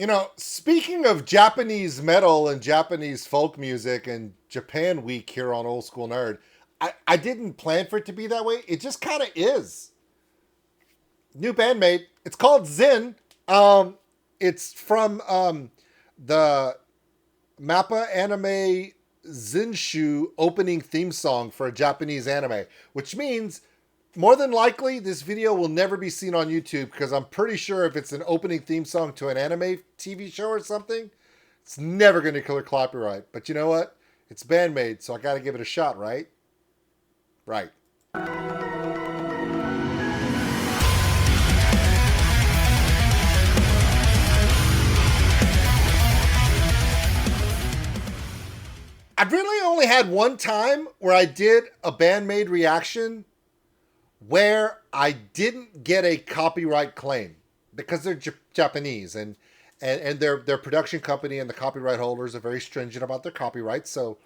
You know, speaking of Japanese metal and Japanese folk music and Japan Week here on Old School Nerd, I didn't plan for it to be that way. It just kind of is. New BandMaid. It's called Zen. It's from the MAPPA anime ZENSHU opening theme song for a Japanese anime, which means more than likely this video will never be seen on YouTube because I'm pretty sure if it's an opening theme song to an anime TV show or something, it's never going to clear copyright. But you know what? It's BandMaid, so I got to give it a shot, right? Right. I've really only had one time where I did a BandMaid reaction where I didn't get a copyright claim because they're Japanese and their production company and the copyright holders are very stringent about their copyrights. So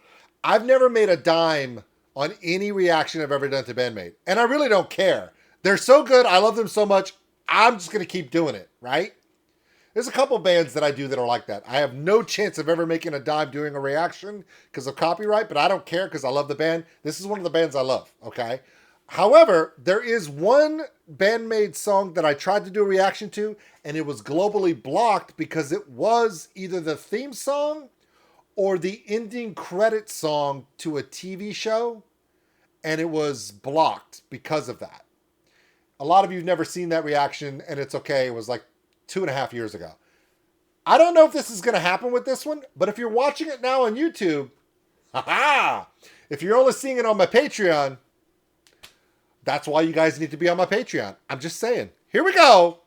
I've never made a dime on any reaction I've ever done to BandMaid. And I really don't care. They're so good. I love them so much. I'm just going to keep doing it, right? There's a couple bands that I do that are like that. I have no chance of ever making a dime doing a reaction because of copyright, but I don't care because I love the band. This is one of the bands I love, okay? However, there is one BandMaid song that I tried to do a reaction to, and it was globally blocked because it was either the theme song or the ending credit song to a TV show, and it was blocked because of that. A lot of you have never seen that reaction, and it's okay. It was like 2.5 years ago. I don't know if this is going to happen with this one, but if you're watching it now on YouTube, haha! If you're only seeing it on my Patreon, that's why you guys need to be on my Patreon. I'm just saying. Here we go.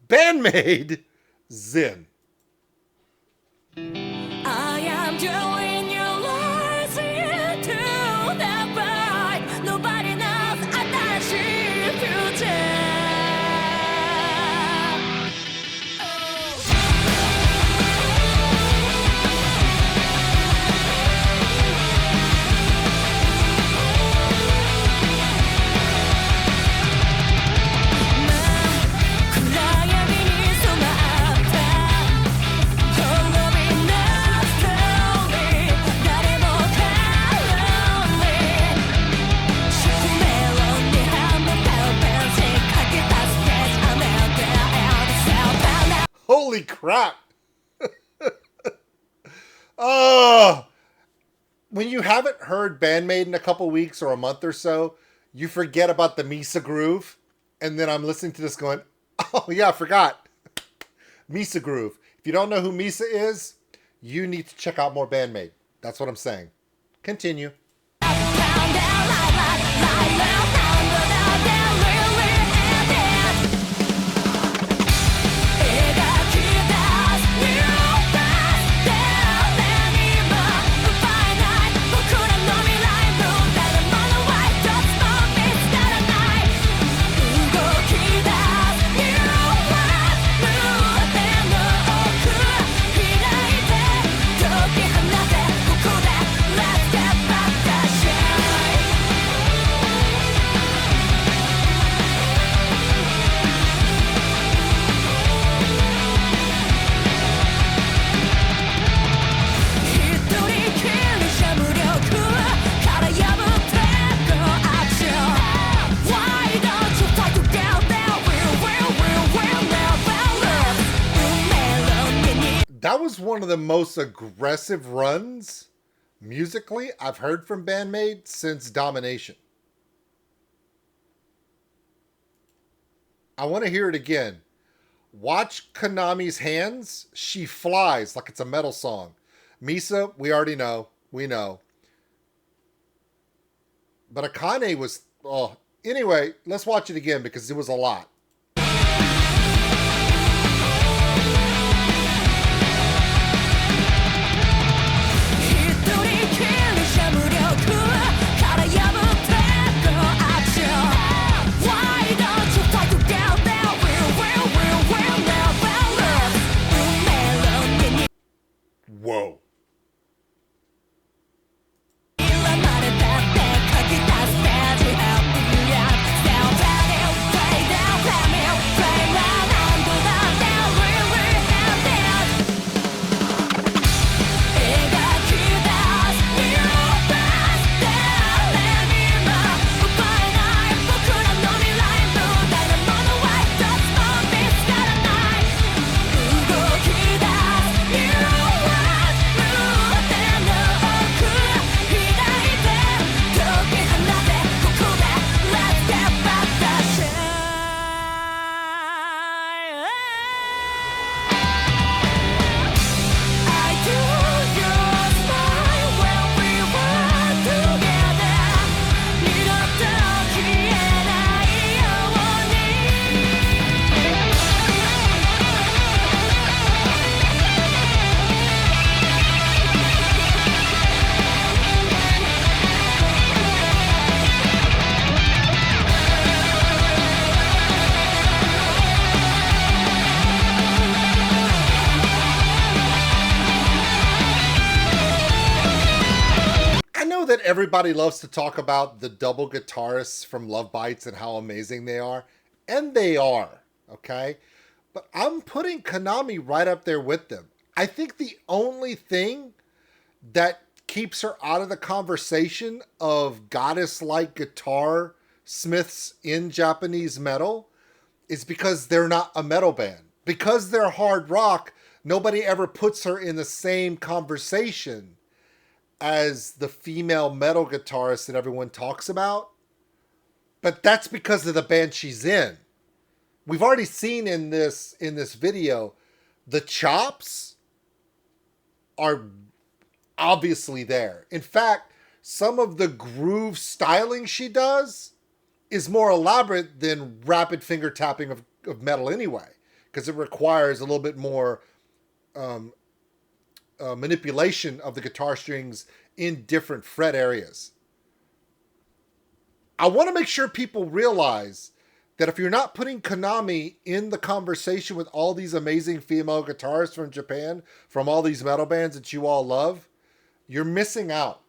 BandMaid Zen. I am drawing your lies into the void. Nobody knows I future. Holy crap. Oh, when you haven't heard BandMaid in a couple weeks or a month or so, you forget about the Misa groove. And then I'm listening to this going, oh yeah, I forgot. Misa groove. If you don't know who Misa is, you need to check out more BandMaid. That's what I'm saying. Continue. That was one of the most aggressive runs musically I've heard from BandMaid since Domination. I want to hear it again. Watch Konami's hands. She flies like it's a metal song. Misa, we already know. We know. But Akane was... Oh, anyway, let's watch it again because it was a lot. Whoa. everybody loves to talk about the double guitarists from Love Bites and how amazing they are. And they are, okay? But I'm putting Konami right up there with them. I think the only thing that keeps her out of the conversation of goddess-like guitar smiths in Japanese metal is because they're not a metal band. Because they're hard rock, nobody ever puts her in the same conversation as the female metal guitarist that everyone talks about. But that's because of the band she's in. We've already seen in this video, the chops are obviously there. In fact, some of the groove styling she does is more elaborate than rapid finger tapping of metal anyway, because it requires a little bit more manipulation of the guitar strings in different fret areas. I want to make sure people realize that if you're not putting Konami in the conversation with all these amazing female guitarists from Japan, from all these metal bands that you all love, you're missing out.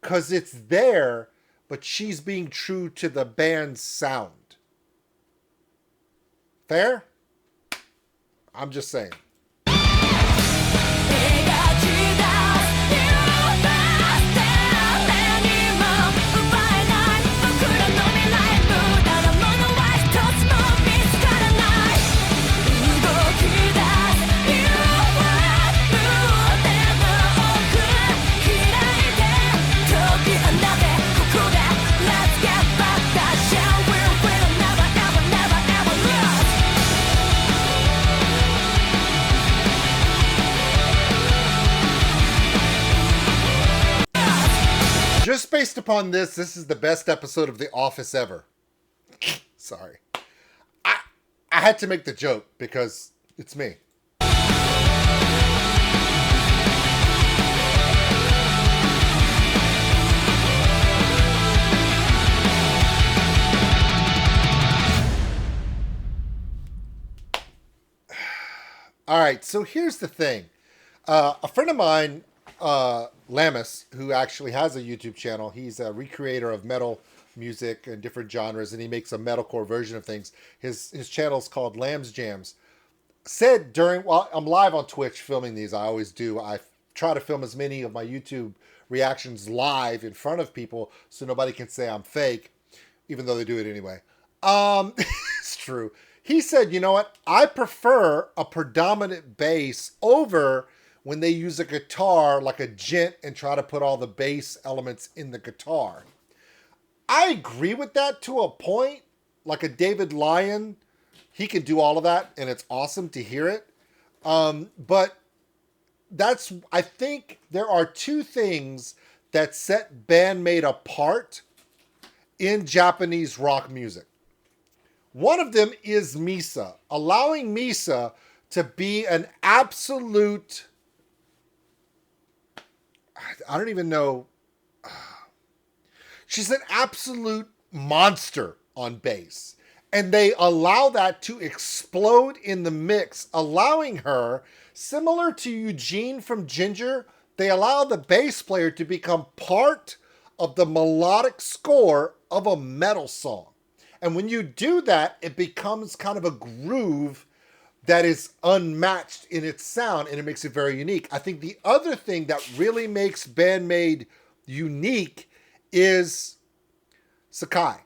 Because it's there, but she's being true to the band's sound. Fair? I'm just saying. Just based upon this is the best episode of The Office ever. Sorry. I had to make the joke because it's me. All right, so here's the thing. A friend of mine, Lamus, who actually has a YouTube channel, he's a recreator of metal music and different genres, and he makes a metalcore version of things. His channel is called Lamb's Jams. Said while I'm live on Twitch filming these, I always do. I try to film as many of my YouTube reactions live in front of people so nobody can say I'm fake, even though they do it anyway. It's true. He said, you know what? I prefer a predominant bass over when they use a guitar like a gent and try to put all the bass elements in the guitar. I agree with that to a point. Like a David Lyon, he can do all of that, and it's awesome to hear it. But I think there are two things that set BandMaid apart in Japanese rock music. One of them is Misa, allowing Misa to be an absolute, I don't even know, she's an absolute monster on bass. And they allow that to explode in the mix, allowing her, similar to Eugene from Ginger, they allow the bass player to become part of the melodic score of a metal song. And when you do that, it becomes kind of a groove that is unmatched in its sound, and it makes it very unique. I think the other thing that really makes BandMaid unique is Sakai.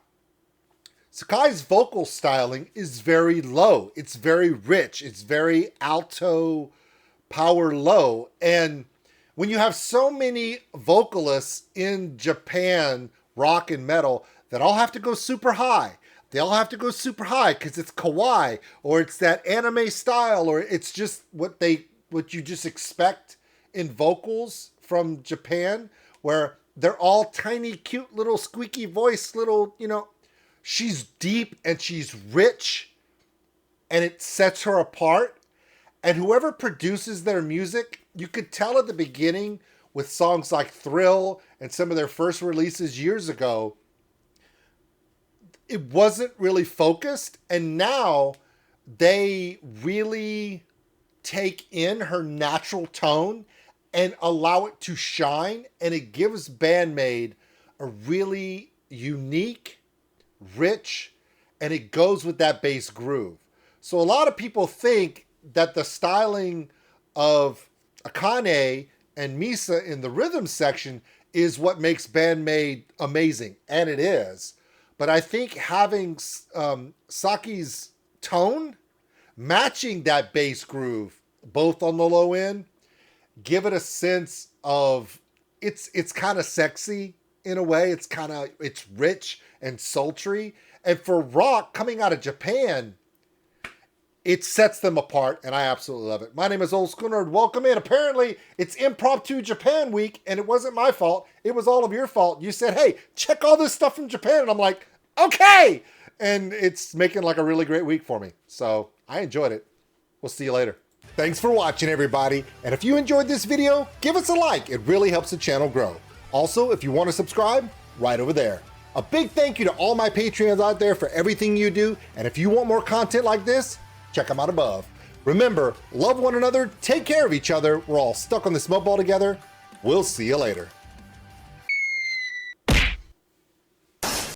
Sakai's vocal styling is very low. It's very rich. It's very alto, power low. And when you have so many vocalists in Japan, rock and metal, that all have to go super high. They all have to go super high because it's kawaii, or it's that anime style, or it's just what you just expect in vocals from Japan, where they're all tiny, cute little squeaky voice, little, she's deep and she's rich, and it sets her apart. And whoever produces their music, you could tell at the beginning with songs like Thrill and some of their first releases years ago, it wasn't really focused. And now they really take in her natural tone and allow it to shine. And it gives BandMaid a really unique, rich, and it goes with that bass groove. So a lot of people think that the styling of Akane and Misa in the rhythm section is what makes BandMaid amazing, and it is. But I think having Saki's tone matching that bass groove, both on the low end, give it a sense of it's kind of sexy in a way. It's rich and sultry. And for rock coming out of Japan, it sets them apart, and I absolutely love it. My name is Oldskulenerd. Welcome in. Apparently, it's Impromptu Japan Week, and it wasn't my fault. It was all of your fault. You said, hey, check all this stuff from Japan. And I'm like, okay. And it's making like a really great week for me. So I enjoyed it. We'll see you later. Thanks for watching, everybody. And if you enjoyed this video, give us a like. It really helps the channel grow. Also, if you want to subscribe, right over there. A big thank you to all my Patreons out there for everything you do. And if you want more content like this, check them out above. Remember, love one another, take care of each other. We're all stuck on this mud ball together. We'll see you later.